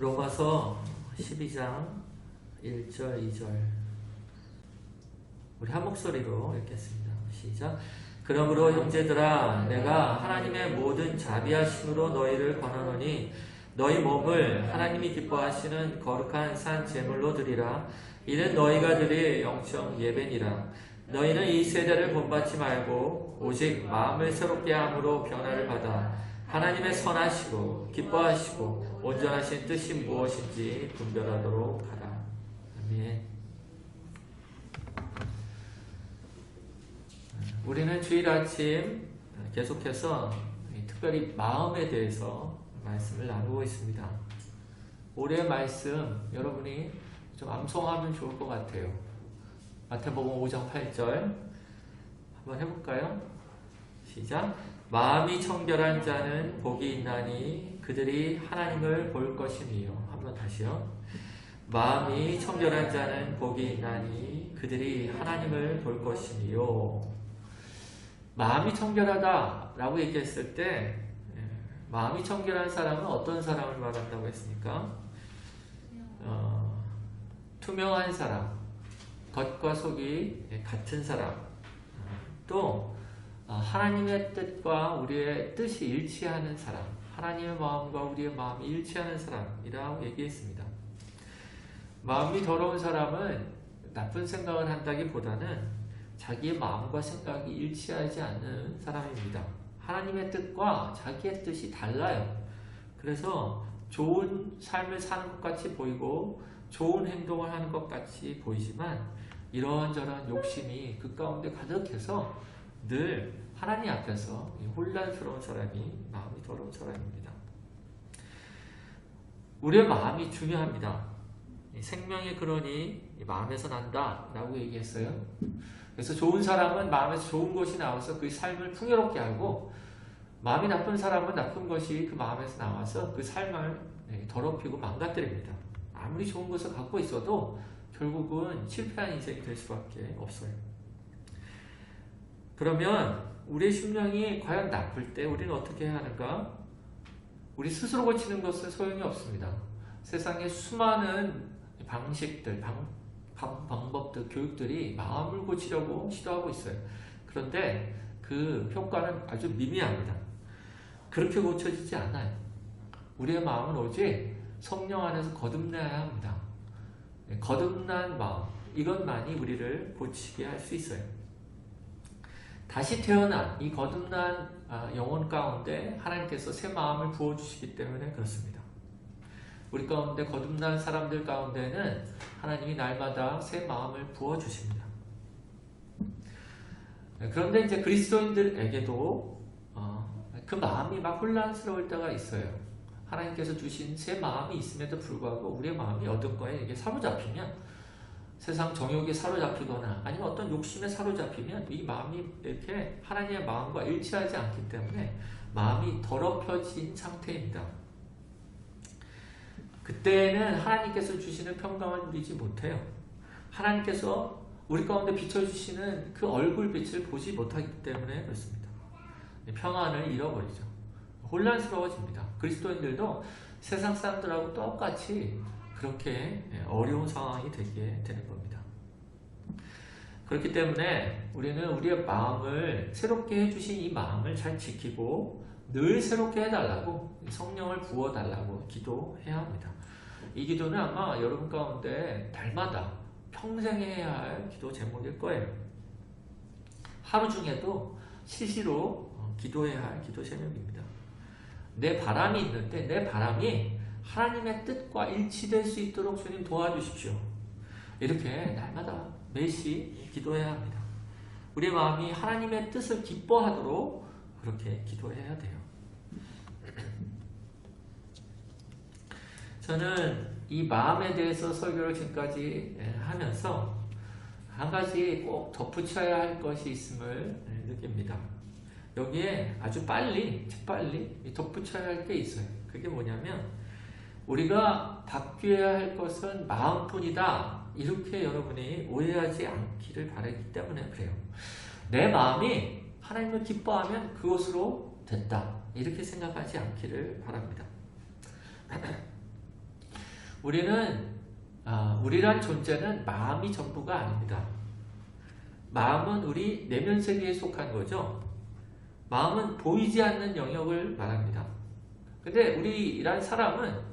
로마서 12장 1절 2절 우리 한 목소리로 읽겠습니다. 시작. 그러므로 형제들아 내가 하나님의 모든 자비하심으로 너희를 권하노니 너희 몸을 하나님이 기뻐하시는 거룩한 산 제물로 드리라. 이는 너희가 드릴 영적 예배니라. 너희는 이 세대를 본받지 말고 오직 마음을 새롭게 함으로 변화를 받아 하나님의 선하시고 기뻐하시고 온전하신 뜻이 무엇인지 분별하도록 하라. 아멘. 우리는 주일 아침 계속해서 특별히 마음에 대해서 말씀을 나누고 있습니다. 올해의 말씀 여러분이 좀 암송하면 좋을 것 같아요. 마태복음 5장 8절 한번 해볼까요? 시작. 마음이 청결한 자는 복이 있나니 그들이 하나님을 볼 것이니요. 한번 다시요. 마음이 청결한 자는 복이 있나니 그들이 하나님을 볼 것이니요. 마음이 청결하다라고 얘기했을 때 마음이 청결한 사람은 어떤 사람을 말한다고 했습니까? 투명한 사람, 겉과 속이 같은 사람, 또 하나님의 뜻과 우리의 뜻이 일치하는 사람, 하나님의 마음과 우리의 마음이 일치하는 사람이라고 얘기했습니다. 마음이 더러운 사람은 나쁜 생각을 한다기보다는 자기의 마음과 생각이 일치하지 않는 사람입니다. 하나님의 뜻과 자기의 뜻이 달라요. 그래서 좋은 삶을 사는 것 같이 보이고 좋은 행동을 하는 것 같이 보이지만 이런저런 욕심이 그 가운데 가득해서 늘 하나님 앞에서 혼란스러운 사람이 마음이 더러운 사람입니다. 우리의 마음이 중요합니다. 생명의 근원이 마음에서 난다 라고 얘기했어요. 그래서 좋은 사람은 마음에서 좋은 것이 나와서 그 삶을 풍요롭게 하고 마음이 나쁜 사람은 나쁜 것이 그 마음에서 나와서 그 삶을 더럽히고 망가뜨립니다. 아무리 좋은 것을 갖고 있어도 결국은 실패한 인생이 될 수밖에 없어요. 그러면 우리의 심령이 과연 나쁠 때 우리는 어떻게 해야 하는가? 우리 스스로 고치는 것은 소용이 없습니다. 세상에 수많은 방식들, 방법들, 교육들이 마음을 고치려고 시도하고 있어요. 그런데 그 효과는 아주 미미합니다. 그렇게 고쳐지지 않아요. 우리의 마음은 오직 성령 안에서 거듭나야 합니다. 거듭난 마음, 이것만이 우리를 고치게 할 수 있어요. 다시 태어난 이 거듭난 영혼 가운데 하나님께서 새 마음을 부어주시기 때문에 그렇습니다. 우리 가운데 거듭난 사람들 가운데는 하나님이 날마다 새 마음을 부어주십니다. 그런데 이제 그리스도인들에게도 그 마음이 막 혼란스러울 때가 있어요. 하나님께서 주신 새 마음이 있음에도 불구하고 우리의 마음이 어떤 거에 이게 사로잡히면 세상 정욕에 사로잡히거나 아니면 어떤 욕심에 사로잡히면 이 마음이 이렇게 하나님의 마음과 일치하지 않기 때문에 마음이 더럽혀진 상태입니다. 그때는 하나님께서 주시는 평강을 누리지 못해요. 하나님께서 우리 가운데 비춰주시는 그 얼굴빛을 보지 못하기 때문에 그렇습니다. 평안을 잃어버리죠. 혼란스러워집니다. 그리스도인들도 세상 사람들하고 똑같이 그렇게 어려운 상황이 되게 되는 겁니다. 그렇기 때문에 우리는 우리의 마음을 새롭게 해주신 이 마음을 잘 지키고 늘 새롭게 해달라고 성령을 부어달라고 기도해야 합니다. 이 기도는 아마 여러분 가운데 날마다 평생 해야 할 기도 제목일 거예요. 하루 중에도 시시로 기도해야 할 기도 제목입니다. 내 바람이 있는데 내 바람이 하나님의 뜻과 일치될 수 있도록 주님 도와주십시오. 이렇게 날마다 매시 기도해야 합니다. 우리의 마음이 하나님의 뜻을 기뻐하도록 그렇게 기도해야 돼요. 저는 이 마음에 대해서 설교를 지금까지 하면서 한 가지 꼭 덧붙여야 할 것이 있음을 느낍니다. 여기에 아주 재빨리 덧붙여야 할 게 있어요. 그게 뭐냐면 우리가 바뀌어야 할 것은 마음뿐이다. 이렇게 여러분이 오해하지 않기를 바라기 때문에 그래요. 내 마음이 하나님을 기뻐하면 그것으로 됐다. 이렇게 생각하지 않기를 바랍니다. 우리란 존재는 마음이 전부가 아닙니다. 마음은 우리 내면 세계에 속한 거죠. 마음은 보이지 않는 영역을 말합니다. 근데 우리란 사람은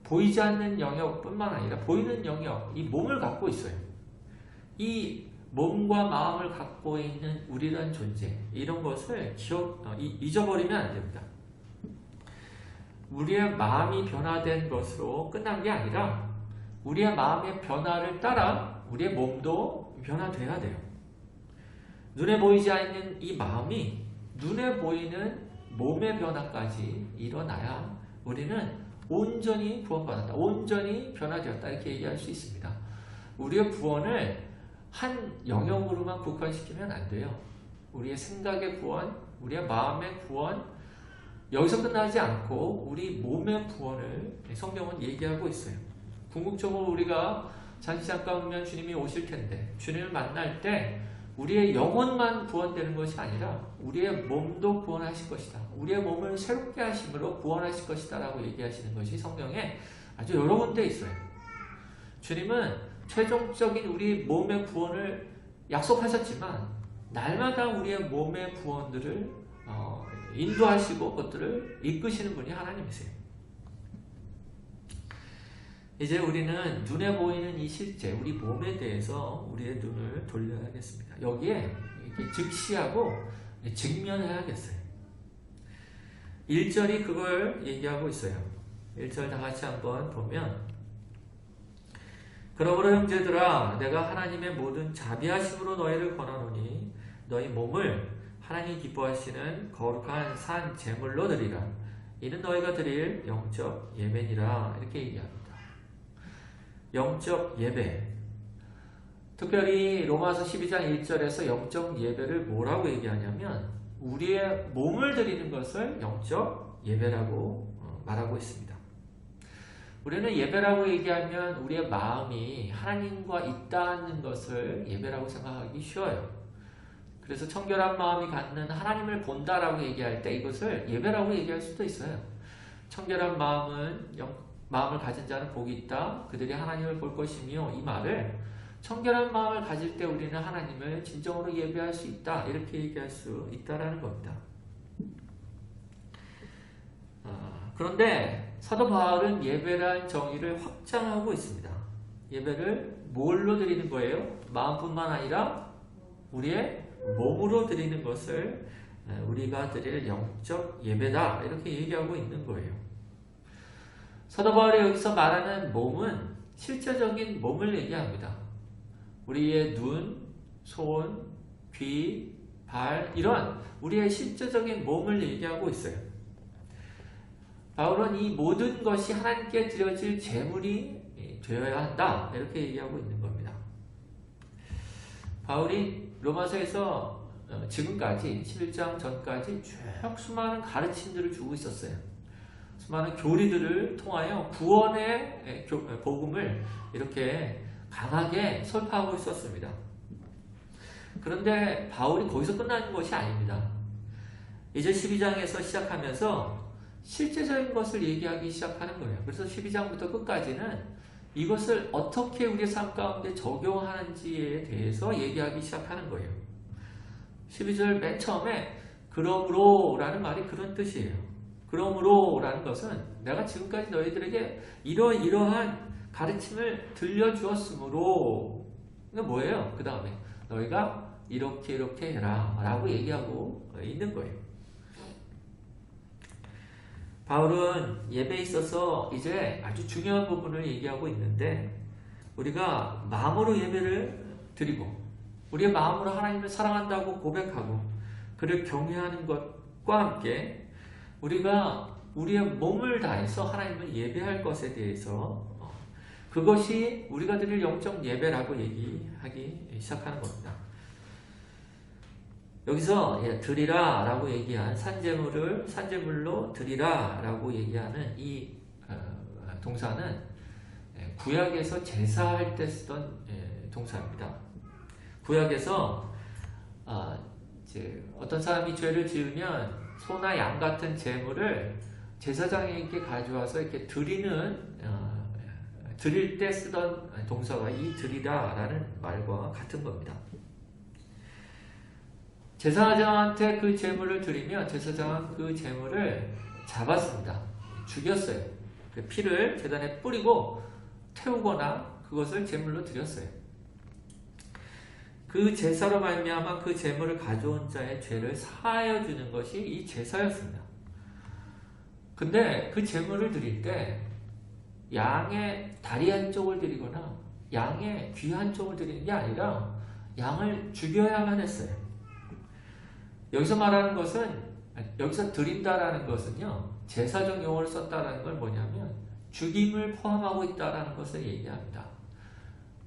보이지 않는 영역뿐만 아니라 보이는 영역, 이 몸을 갖고 있어요. 이 몸과 마음을 갖고 있는 우리란 존재, 이런 것을 잊어버리면 안 됩니다. 우리의 마음이 변화된 것으로 끝난 게 아니라 우리의 마음의 변화를 따라 우리의 몸도 변화돼야 돼요. 눈에 보이지 않는 이 마음이 눈에 보이는 몸의 변화까지 일어나야 우리는 온전히 구원받았다, 온전히 변화되었다, 이렇게 얘기할 수 있습니다. 우리의 구원을 한 영역으로만 국한시키면 안 돼요. 우리의 생각의 구원, 우리의 마음의 구원, 여기서 끝나지 않고 우리 몸의 구원을 성경은 얘기하고 있어요. 궁극적으로 우리가 장시장가 오면 주님이 오실 텐데, 주님을 만날 때 우리의 영혼만 구원되는 것이 아니라 우리의 몸도 구원하실 것이다, 우리의 몸을 새롭게 하심으로 구원하실 것이다 라고 얘기하시는 것이 성경에 아주 여러 군데 있어요. 주님은 최종적인 우리 몸의 구원을 약속하셨지만 날마다 우리의 몸의 구원들을 인도하시고 그것들을 이끄시는 분이 하나님이세요. 이제 우리는 눈에 보이는 이 실제, 우리 몸에 대해서 우리의 눈을 돌려야겠습니다. 여기에 즉시하고 직면해야겠어요. 1절이 그걸 얘기하고 있어요. 1절 다 같이 한번 보면, 그러므로 형제들아, 내가 하나님의 모든 자비하심으로 너희를 권하노니 너희 몸을 하나님이 기뻐하시는 거룩한 산 제물로 드리라. 이는 너희가 드릴 영적 예배니라. 이렇게 얘기합니다. 영적 예배. 특별히 로마서 12장 1절에서 영적 예배를 뭐라고 얘기하냐면 우리의 몸을 드리는 것을 영적 예배라고 말하고 있습니다. 우리는 예배라고 얘기하면 우리의 마음이 하나님과 있다는 것을 예배라고 생각하기 쉬워요. 그래서 청결한 마음이 갖는 하나님을 본다라고 얘기할 때 이것을 예배라고 얘기할 수도 있어요. 청결한 마음을 가진 자는 복이 있다, 그들이 하나님을 볼 것이며, 이 말을 청결한 마음을 가질 때 우리는 하나님을 진정으로 예배할 수 있다, 이렇게 얘기할 수 있다라는 겁니다. 그런데 사도 바울은 예배란 정의를 확장하고 있습니다. 예배를 뭘로 드리는 거예요? 마음뿐만 아니라 우리의 몸으로 드리는 것을 우리가 드릴 영적 예배다, 이렇게 얘기하고 있는 거예요. 사도 바울이 여기서 말하는 몸은 실제적인 몸을 얘기합니다. 우리의 눈, 손, 귀, 발, 이런 우리의 실제적인 몸을 얘기하고 있어요. 바울은 이 모든 것이 하나님께 드려질 제물이 되어야 한다, 이렇게 얘기하고 있는 겁니다. 바울이 로마서에서 지금까지 11장 전까지 쭉 수많은 가르침들을 주고 있었어요. 수많은 교리들을 통하여 구원의 복음을 이렇게 강하게 설파하고 있었습니다. 그런데 바울이 거기서 끝나는 것이 아닙니다. 이제 12장에서 시작하면서 실제적인 것을 얘기하기 시작하는 거예요. 그래서 12장부터 끝까지는 이것을 어떻게 우리의 삶 가운데 적용하는지에 대해서 얘기하기 시작하는 거예요. 12절 맨 처음에 그러므로 라는 말이 그런 뜻이에요. 그러므로 라는 것은 내가 지금까지 너희들에게 이러한 가르침을 들려주었으므로, 이게 뭐예요? 그 다음에 너희가 이렇게 해라 라고 얘기하고 있는 거예요. 바울은 예배에 있어서 이제 아주 중요한 부분을 얘기하고 있는데, 우리가 마음으로 예배를 드리고 우리의 마음으로 하나님을 사랑한다고 고백하고 그를 경외하는 것과 함께 우리가 우리의 몸을 다해서 하나님을 예배할 것에 대해서 그것이 우리가 드릴 영적 예배라고 얘기하기 시작하는 겁니다. 여기서 드리라 라고 얘기한 산제물로 드리라 라고 얘기하는 이 동사는 구약에서 제사할 때 쓰던 동사입니다. 구약에서 어떤 사람이 죄를 지으면 소나 양 같은 제물을 제사장에게 가져와서 이렇게 드리는 드릴 때 쓰던 동사가 이 드리다라는 말과 같은 겁니다. 제사장한테 그 제물을 드리면 제사장은 그 제물을 잡았습니다. 죽였어요. 그 피를 제단에 뿌리고 태우거나 그것을 제물로 드렸어요. 그 제사로 말미암아 그 제물을 가져온 자의 죄를 사하여 주는 것이 이 제사였습니다. 근데 그 제물을 드릴 때 양의 다리 한쪽을 드리거나 양의 귀 한쪽을 드리는 게 아니라 양을 죽여야만 했어요. 여기서 말하는 것은, 여기서 드린다라는 것은요, 제사적 용어를 썼다라는 건 뭐냐면 죽임을 포함하고 있다라는 것을 얘기합니다.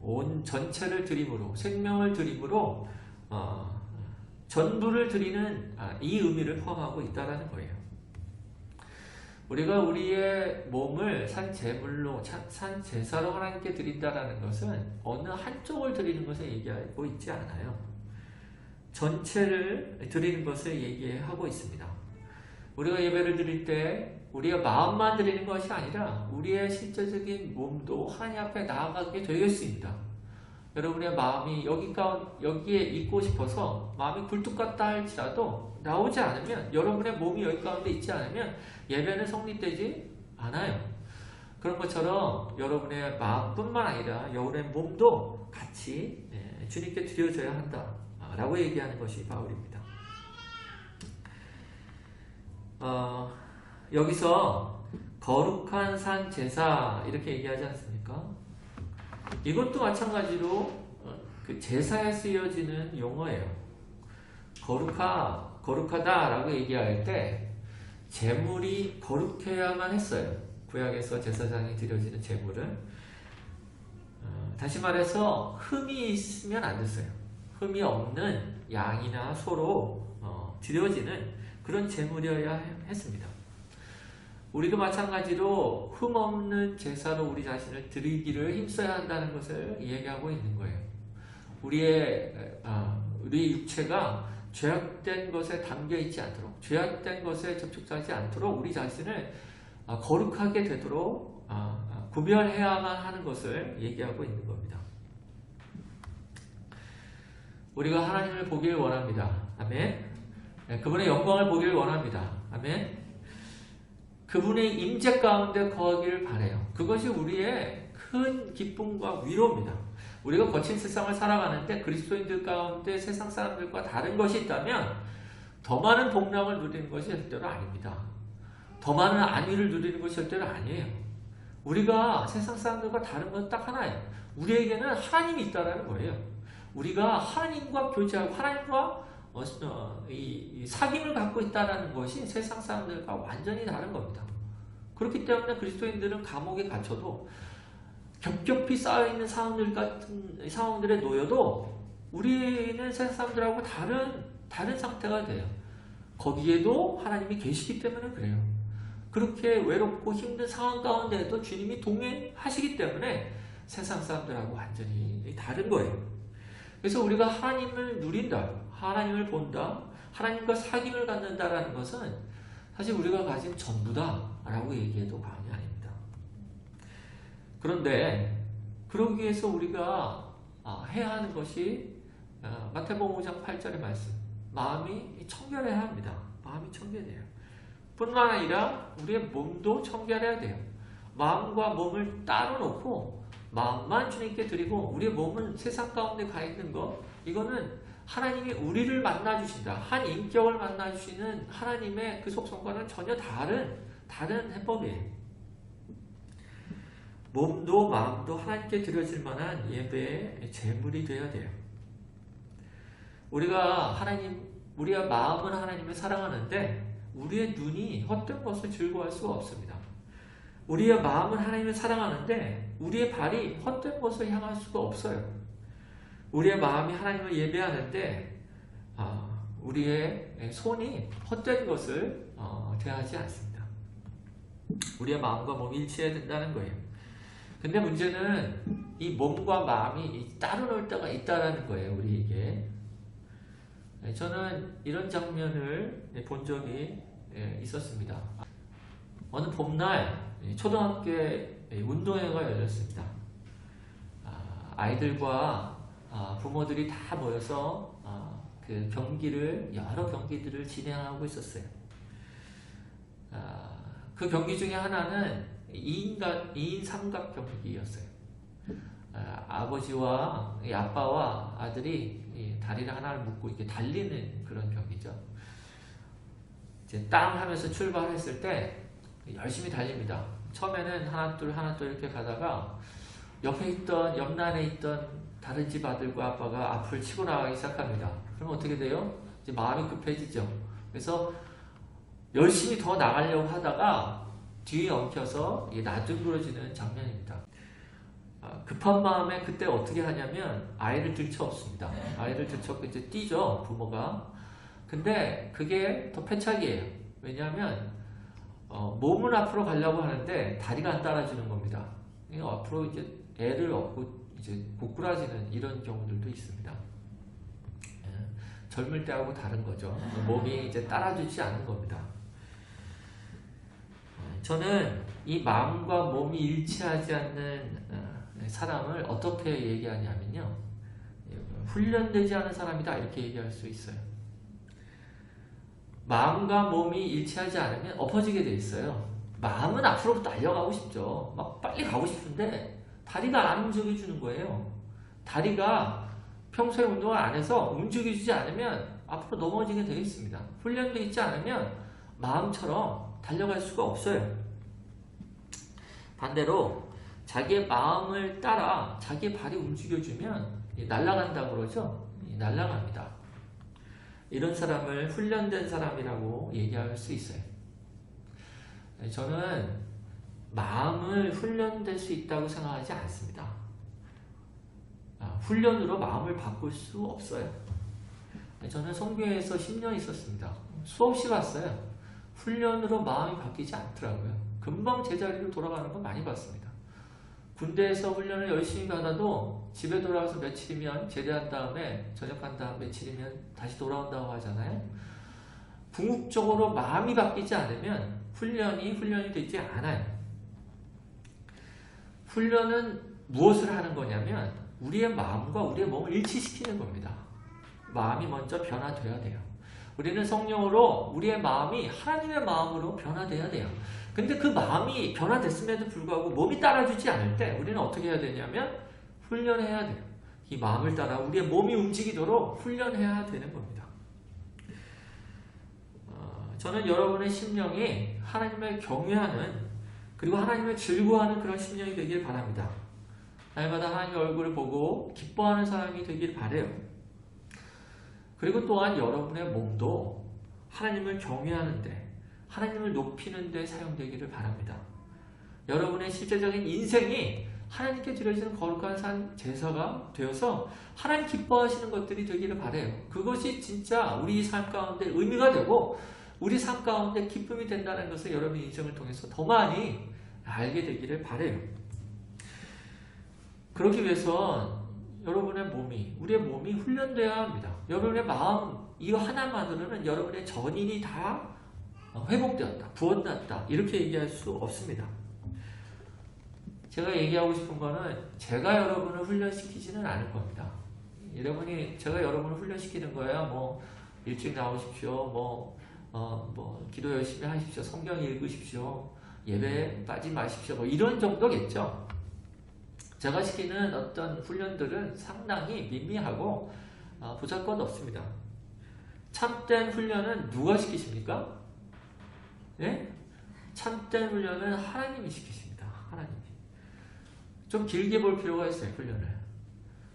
온 전체를 드림으로, 생명을 드림으로 전부를 드리는 이 의미를 포함하고 있다라는 거예요. 우리가 우리의 몸을 산제물로, 산제사로 하나님께 드린다라는 것은 어느 한쪽을 드리는 것을 얘기하고 있지 않아요. 전체를 드리는 것을 얘기하고 있습니다. 우리가 예배를 드릴 때 우리의 마음만 드리는 것이 아니라 우리의 실제적인 몸도 하나님 앞에 나아가게 되겠습니다. 여러분의 마음이 여기에 있고 싶어서 마음이 굴뚝 같다 할지라도 나오지 않으면, 여러분의 몸이 여기 가운데 있지 않으면 예배는 성립되지 않아요. 그런 것처럼 여러분의 마음뿐만 아니라 여러분의 몸도 같이 주님께 드려져야 한다라고 얘기하는 것이 바울입니다. 여기서 거룩한 산 제사 이렇게 얘기하지 않습니까? 이것도 마찬가지로 그 제사에 쓰여지는 용어예요. 거룩하다라고 얘기할 때 제물이 거룩해야만 했어요. 구약에서 제사장이 드려지는 제물은 다시 말해서 흠이 있으면 안 됐어요. 흠이 없는 양이나 소로 드려지는 그런 제물이어야 했습니다. 우리도 마찬가지로 흠 없는 제사로 우리 자신을 드리기를 힘써야 한다는 것을 얘기하고 있는 거예요. 우리 육체가 죄악된 것에 담겨 있지 않도록, 죄악된 것에 접촉하지 않도록 우리 자신을 거룩하게 되도록 구별해야만 하는 것을 얘기하고 있는 겁니다. 우리가 하나님을 보길 원합니다. 아멘. 그분의 영광을 보길 원합니다. 아멘. 그분의 임재 가운데 거하기를 바라요. 그것이 우리의 큰 기쁨과 위로입니다. 우리가 거친 세상을 살아가는데 그리스도인들 가운데 세상 사람들과 다른 것이 있다면 더 많은 복락을 누리는 것이 절대로 아닙니다. 더 많은 안위를 누리는 것이 절대로 아니에요. 우리가 세상 사람들과 다른 건 딱 하나예요. 우리에게는 하나님이 있다는 거예요. 우리가 하나님과 교제하고 하나님과 이 사귐을 갖고 있다는 것이 세상 사람들과 완전히 다른 겁니다. 그렇기 때문에 그리스도인들은 감옥에 갇혀도 겹겹이 쌓여있는 상황들에 놓여도 우리는 세상 사람들하고 다른 상태가 돼요. 거기에도 하나님이 계시기 때문에 그래요. 그렇게 외롭고 힘든 상황 가운데에도 주님이 동행하시기 때문에 세상 사람들하고 완전히 다른 거예요. 그래서 우리가 하나님을 누린다, 하나님을 본다, 하나님과 사귐을 갖는다라는 것은 사실 우리가 가진 전부다라고 얘기해도 과언이 아닙니다. 그런데 그러기 위해서 우리가 해야 하는 것이 마태복음 5장 8절의 말씀, 마음이 청결해야 합니다. 마음이 청결해요. 뿐만 아니라 우리의 몸도 청결해야 돼요. 마음과 몸을 따로 놓고 마음만 주님께 드리고 우리의 몸은 세상 가운데 가 있는 것, 이거는 하나님이 우리를 만나주신다, 한 인격을 만나주시는 하나님의 그 속성과는 전혀 다른 해법이에요. 몸도 마음도 하나님께 드려질 만한 예배의 제물이 되어야 돼요. 우리의 마음은 하나님을 사랑하는데 우리의 눈이 헛된 것을 즐거워할 수가 없습니다. 우리의 마음은 하나님을 사랑하는데 우리의 발이 헛된 것을 향할 수가 없어요. 우리의 마음이 하나님을 예배하는데 우리의 손이 헛된 것을 대하지 않습니다. 우리의 마음과 몸이 일치해야 된다는 거예요. 근데 문제는 이 몸과 마음이 따로 놀 때가 있다는 거예요. 우리에게. 저는 이런 장면을 본 적이 있었습니다. 어느 봄날 초등학교에 운동회가 열렸습니다. 아이들과 부모들이 다 모여서 그 여러 경기들을 진행하고 있었어요. 그 경기 중에 하나는 2인 삼각 경기였어요. 아빠와 아들이 다리를 하나를 묶고 이렇게 달리는 그런 경기죠. 이제 땅 하면서 출발했을 때 열심히 달립니다. 처음에는 하나 둘 이렇게 가다가 옆란에 있던 다른 집 아들과 아빠가 앞을 치고 나가기 시작합니다. 그럼 어떻게 돼요? 이제 마음이 급해지죠. 그래서 열심히 더 나가려고 하다가 뒤에 엉켜서 나뒹굴어지는 장면입니다. 급한 마음에 그때 어떻게 하냐면 아이를 들쳐업습니다. 아이를 들쳐업고 이제 뛰죠, 부모가. 근데 그게 더 패착이에요. 왜냐하면 몸은 앞으로 가려고 하는데 다리가 안 따라주는 겁니다. 앞으로 이제 애를 얻고 이제 고꾸라지는 이런 경우들도 있습니다. 젊을 때하고 다른 거죠. 몸이 이제 따라주지 않는 겁니다. 저는 이 마음과 몸이 일치하지 않는 사람을 어떻게 얘기하냐면요. 훈련되지 않은 사람이다 이렇게 얘기할 수 있어요. 마음과 몸이 일치하지 않으면 엎어지게 돼 있어요. 마음은 앞으로 달려가고 싶죠. 막 빨리 가고 싶은데 다리가 안 움직여주는 거예요. 다리가 평소에 운동을 안 해서 움직여주지 않으면 앞으로 넘어지게 되어 있습니다. 훈련되어 있지 않으면 마음처럼 달려갈 수가 없어요. 반대로 자기의 마음을 따라 자기의 발이 움직여주면 날아간다고 그러죠. 날아갑니다. 이런 사람을 훈련된 사람이라고 얘기할 수 있어요. 저는 마음을 훈련될 수 있다고 생각하지 않습니다. 훈련으로 마음을 바꿀 수 없어요. 저는 성교회에서 10년 있었습니다. 수없이 봤어요. 훈련으로 마음이 바뀌지 않더라고요. 금방 제자리로 돌아가는 거 많이 봤습니다. 군대에서 훈련을 열심히 받아도 집에 돌아와서 며칠이면 제대한 다음에 전역한 다음 며칠이면 다시 돌아온다고 하잖아요. 궁극적으로 마음이 바뀌지 않으면 훈련이 되지 않아요. 훈련은 무엇을 하는 거냐면 우리의 마음과 우리의 몸을 일치시키는 겁니다. 마음이 먼저 변화돼야 돼요. 우리는 성령으로 우리의 마음이 하나님의 마음으로 변화돼야 돼요. 근데 그 마음이 변화됐음에도 불구하고 몸이 따라주지 않을 때 우리는 어떻게 해야 되냐면 훈련해야 돼요. 이 마음을 따라 우리의 몸이 움직이도록 훈련해야 되는 겁니다. 저는 여러분의 심령이 하나님을 경외하는 그리고 하나님을 즐거워하는 그런 심령이 되길 바랍니다. 날마다 하나님의 얼굴을 보고 기뻐하는 사람이 되길 바라요. 그리고 또한 여러분의 몸도 하나님을 경외하는데 하나님을 높이는 데 사용되기를 바랍니다. 여러분의 실제적인 인생이 하나님께 드려지는 거룩한 산 제사가 되어서 하나님 기뻐하시는 것들이 되기를 바라요. 그것이 진짜 우리 삶 가운데 의미가 되고 우리 삶 가운데 기쁨이 된다는 것을 여러분의 인생을 통해서 더 많이 알게 되기를 바라요. 그러기 위해선 여러분의 몸이, 우리의 몸이 훈련되어야 합니다. 여러분의 마음, 이거 하나만으로는 여러분의 전인이 다 회복되었다, 구원났다 이렇게 얘기할 수 없습니다. 제가 얘기하고 싶은 거는 제가 여러분을 훈련시키지는 않을 겁니다. 제가 여러분을 훈련시키는 거야 뭐 일찍 나오십시오, 기도 열심히 하십시오, 성경 읽으십시오, 예배에 빠지지 마십시오, 뭐 이런 정도겠죠. 제가 시키는 어떤 훈련들은 상당히 미미하고 보잘것없습니다. 참된 훈련은 누가 시키십니까? 예? 참된 훈련은 하나님이 시키십니다. 하나님이. 좀 길게 볼 필요가 있어요. 훈련을.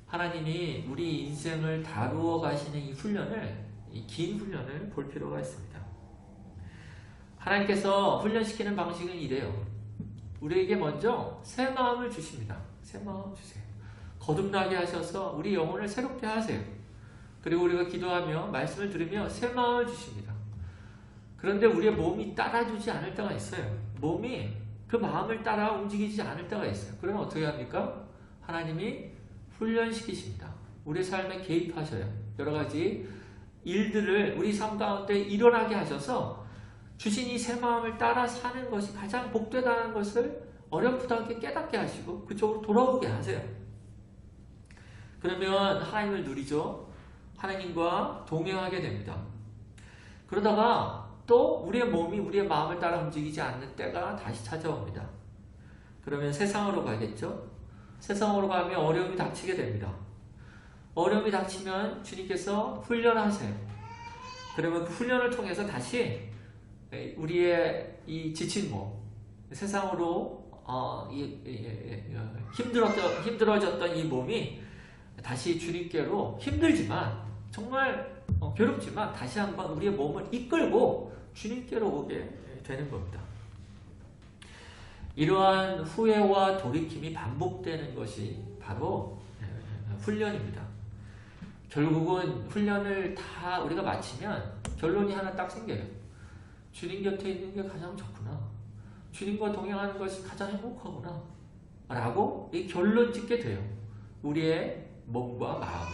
하나님이 우리 인생을 다루어 가시는 이 훈련을, 이 긴 훈련을 볼 필요가 있습니다. 하나님께서 훈련시키는 방식은 이래요. 우리에게 먼저 새 마음을 주십니다. 새 마음 주세요. 거듭나게 하셔서 우리 영혼을 새롭게 하세요. 그리고 우리가 기도하며 말씀을 들으며 새 마음을 주십니다. 그런데 우리의 몸이 따라주지 않을 때가 있어요. 몸이 그 마음을 따라 움직이지 않을 때가 있어요. 그러면 어떻게 합니까? 하나님이 훈련시키십니다. 우리 삶에 개입하셔요. 여러 가지 일들을 우리 삶 가운데 일어나게 하셔서 주신 이 새 마음을 따라 사는 것이 가장 복되다는 것을 어렴풋 하게 깨닫게 하시고 그쪽으로 돌아오게 하세요. 그러면 하나님을 누리죠. 하나님과 동행하게 됩니다. 그러다가 또 우리의 몸이 우리의 마음을 따라 움직이지 않는 때가 다시 찾아옵니다. 그러면 세상으로 가겠죠. 세상으로 가면 어려움이 닥치게 됩니다. 어려움이 닥치면 주님께서 훈련하세요. 그러면 그 훈련을 통해서 다시 우리의 이 지친 몸, 세상으로 힘들어졌던 이 몸이 다시 주님께로 힘들지만 정말 괴롭지만 다시 한번 우리의 몸을 이끌고 주님께로 오게 되는 겁니다. 이러한 후회와 돌이킴이 반복되는 것이 바로 훈련입니다. 결국은 훈련을 다 우리가 마치면 결론이 하나 딱 생겨요. 주님 곁에 있는 게 가장 좋구나. 주님과 동행하는 것이 가장 행복하구나. 라고 이 결론 짓게 돼요. 우리의 몸과 마음이.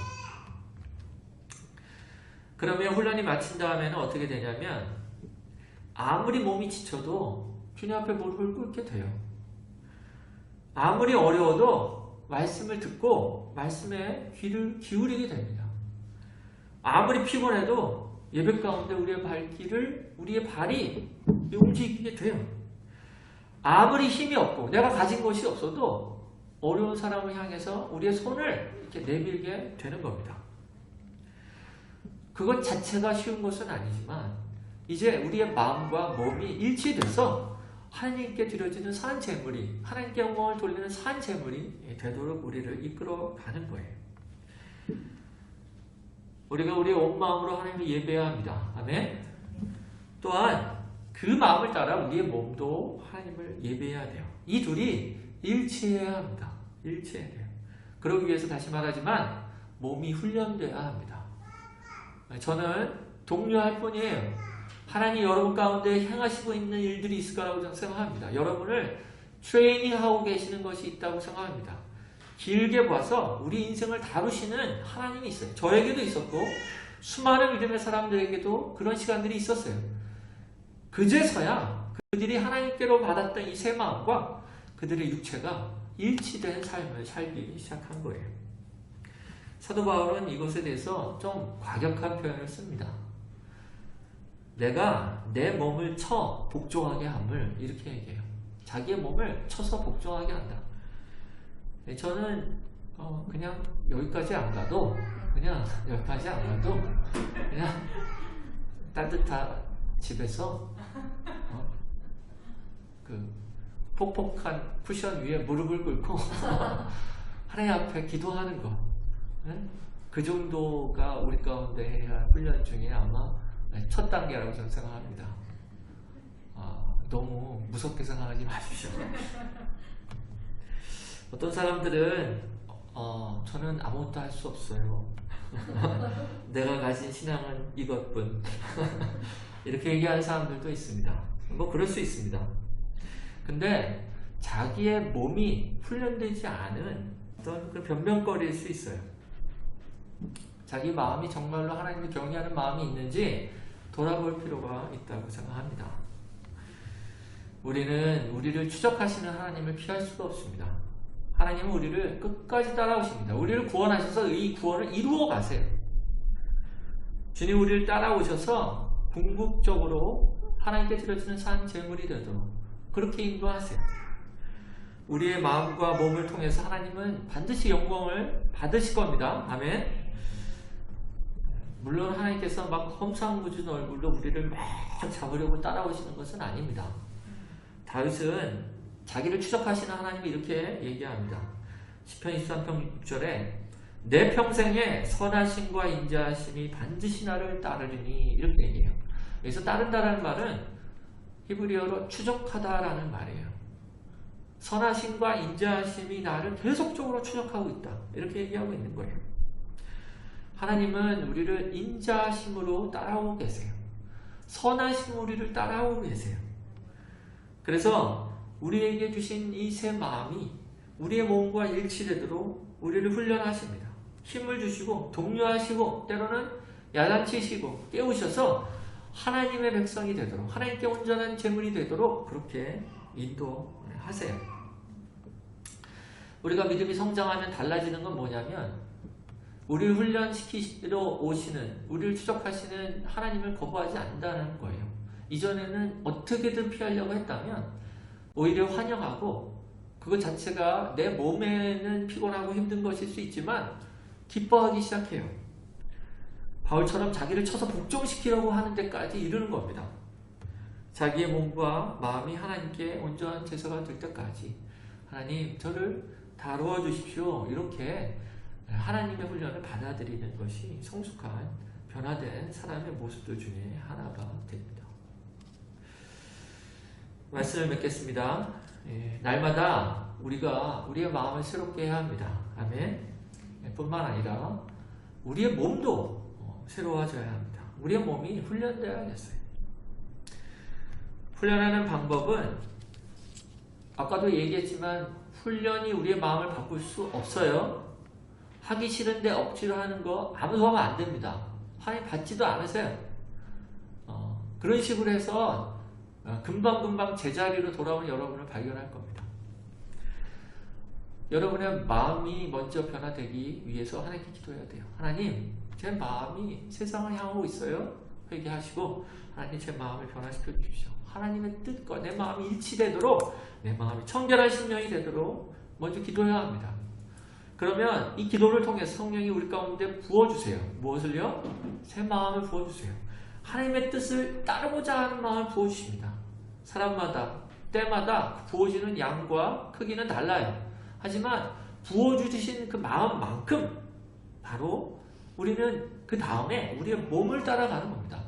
그러면 훈련이 마친 다음에는 어떻게 되냐면 아무리 몸이 지쳐도 주님 앞에 무릎을 꿇게 돼요. 아무리 어려워도 말씀을 듣고 말씀에 귀를 기울이게 됩니다. 아무리 피곤해도 예배 가운데 우리의 발이 움직이게 돼요. 아무리 힘이 없고 내가 가진 것이 없어도 어려운 사람을 향해서 우리의 손을 이렇게 내밀게 되는 겁니다. 그것 자체가 쉬운 것은 아니지만 이제 우리의 마음과 몸이 일치돼서 하나님께 드려지는 산 제물이, 하나님께 영광을 돌리는 산 제물이 되도록 우리를 이끌어가는 거예요. 우리가 우리의 온 마음으로 하나님을 예배해야 합니다. 아멘. 또한 그 마음을 따라 우리의 몸도 하나님을 예배해야 돼요. 이 둘이 일치해야 합니다. 일치해야 돼요. 그러기 위해서 다시 말하지만 몸이 훈련돼야 합니다. 저는 독려할 뿐이에요. 하나님 여러분 가운데 행하시고 있는 일들이 있을 거라고 저는 생각합니다. 여러분을 트레이닝하고 계시는 것이 있다고 생각합니다. 길게 봐서 우리 인생을 다루시는 하나님이 있어요. 저에게도 있었고 수많은 믿음의 사람들에게도 그런 시간들이 있었어요. 그제서야 그들이 하나님께로 받았던 이 새 마음과 그들의 육체가 일치된 삶을 살기 시작한 거예요. 사도 바울은 이것에 대해서 좀 과격한 표현을 씁니다. 내가 내 몸을 쳐 복종하게 함을 이렇게 얘기해요. 자기의 몸을 쳐서 복종하게 한다. 저는 그냥 여기까지 안 가도 그냥 따뜻한 집에서 그 폭폭한 쿠션 위에 무릎을 꿇고 하나님 앞에 기도하는 거, 그 정도가 우리 가운데 해야 할 훈련 중에 아마 첫 단계라고 저는 생각합니다. 너무 무섭게 생각하지 마십시오. 어떤 사람들은 저는 아무것도 할 수 없어요. 내가 가진 신앙은 이것뿐. 이렇게 얘기하는 사람들도 있습니다. 뭐 그럴 수 있습니다. 근데 자기의 몸이 훈련되지 않은 어떤 그 변명거리일 수 있어요. 자기 마음이 정말로 하나님을 경외하는 마음이 있는지 돌아볼 필요가 있다고 생각합니다. 우리는 우리를 추적하시는 하나님을 피할 수가 없습니다. 하나님은 우리를 끝까지 따라오십니다. 우리를 구원하셔서 이 구원을 이루어 가세요. 주님 우리를 따라오셔서 궁극적으로 하나님께 드려지는 산 제물이 되도록 그렇게 인도하세요. 우리의 마음과 몸을 통해서 하나님은 반드시 영광을 받으실 겁니다. 아멘. 물론 하나님께서 막 험상궂은 얼굴로 우리를 막 잡으려고 따라오시는 것은 아닙니다. 다윗은 자기를 추적하시는 하나님이 이렇게 얘기합니다. 시편 23편 6절에 내 평생에 선하심과 인자하심이 반드시 나를 따르리니 이렇게 얘기해요. 여기서 따른다라는 말은 히브리어로 추적하다라는 말이에요. 선하심과 인자하심이 나를 계속적으로 추적하고 있다. 이렇게 얘기하고 있는 거예요. 하나님은 우리를 인자하심으로 따라오고 계세요. 선하심으로 우리를 따라오고 계세요. 그래서 우리에게 주신 이 새 마음이 우리의 몸과 일치되도록 우리를 훈련하십니다. 힘을 주시고 독려하시고 때로는 야단치시고 깨우셔서 하나님의 백성이 되도록 하나님께 온전한 제물이 되도록 그렇게 인도하세요. 우리가 믿음이 성장하면 달라지는 건 뭐냐면 우리를 훈련시키러 오시는, 우리를 추적하시는 하나님을 거부하지 않는다는 거예요. 이전에는 어떻게든 피하려고 했다면 오히려 환영하고 그것 자체가 내 몸에는 피곤하고 힘든 것일 수 있지만 기뻐하기 시작해요. 바울처럼 자기를 쳐서 복종시키려고 하는 데까지 이르는 겁니다. 자기의 몸과 마음이 하나님께 온전한 제사가 될 때까지 하나님 저를 다루어 주십시오. 이렇게 하나님의 훈련을 받아들이는 것이 성숙한 변화된 사람의 모습들 중에 하나가 됩니다. 말씀을 맺겠습니다. 날마다 우리가 우리의 마음을 새롭게 해야 합니다. 아멘. 뿐만 아니라 우리의 몸도 새로워져야 합니다. 우리의 몸이 훈련되어야겠어요. 훈련하는 방법은 아까도 얘기했지만 훈련이 우리의 마음을 바꿀 수 없어요. 하기 싫은데 억지로 하는 거 아무도 하면 안 됩니다. 하나님 받지도 않으세요. 그런 식으로 해서 금방금방 제자리로 돌아오는 여러분을 발견할 겁니다. 여러분의 마음이 먼저 변화되기 위해서 하나님께 기도해야 돼요. 하나님, 제 마음이 세상을 향하고 있어요. 회개하시고 하나님 제 마음을 변화시켜 주십시오. 하나님의 뜻과 내 마음이 일치되도록, 내 마음이 청결한 심령이 되도록 먼저 기도해야 합니다. 그러면 이 기도를 통해서 성령이 우리 가운데 부어주세요. 무엇을요? 새 마음을 부어주세요. 하나님의 뜻을 따르고자 하는 마음을 부어주십니다. 사람마다 때마다 부어지는 양과 크기는 달라요. 하지만 부어주신 그 마음만큼 바로 우리는 그 다음에 우리의 몸을 따라가는 겁니다.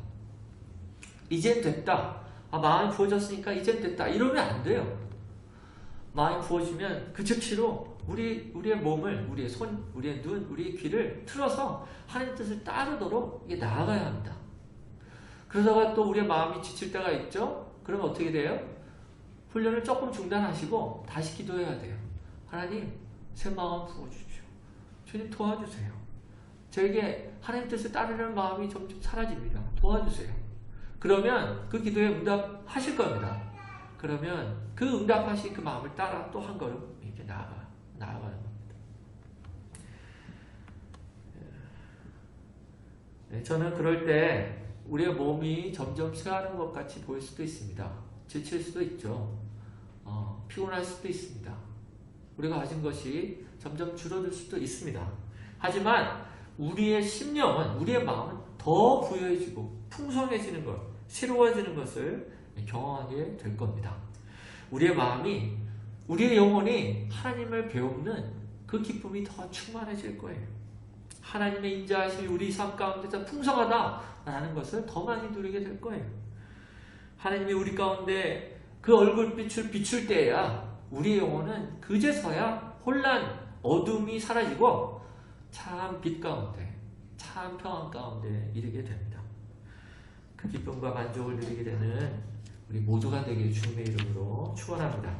이젠 됐다. 마음이 부어졌으니까 이젠 됐다. 이러면 안 돼요. 마음이 부어지면 그 즉시로 우리의 몸을, 우리의 손, 우리의 눈, 우리의 귀를 틀어서 하나님 뜻을 따르도록 이게 나아가야 합니다. 그러다가 또 우리의 마음이 지칠 때가 있죠? 그러면 어떻게 돼요? 훈련을 조금 중단하시고 다시 기도해야 돼요. 하나님, 새 마음 부어주십시오. 주님 도와주세요. 저에게 하나님 뜻을 따르는 마음이 점점 사라집니다. 도와주세요. 그러면 그 기도에 응답하실 겁니다. 그러면 그 응답하신 그 마음을 따라 또 한 걸음 이렇게 나아가는 겁니다. 저는 그럴 때 우리의 몸이 점점 쇠하는 것 같이 보일 수도 있습니다. 지칠 수도 있죠. 피곤할 수도 있습니다. 우리가 가진 것이 점점 줄어들 수도 있습니다. 하지만 우리의 심령은, 우리의 마음은 더 부여해지고 풍성해지는 것, 새로워지는 것을 경험하게 될 겁니다. 우리의 마음이, 우리의 영혼이 하나님을 배우는 그 기쁨이 더 충만해질 거예요. 하나님의 인자하심이 우리 삶 가운데서 풍성하다라는 것을 더 많이 누리게 될 거예요. 하나님이 우리 가운데 그 얼굴빛을 비출 때야 우리의 영혼은 그제서야 혼란, 어둠이 사라지고 참 빛 가운데, 참 평안 가운데 이르게 됩니다. 그 기쁨과 만족을 누리게 되는 우리 모두가 되길 주님의 이름으로 축원합니다.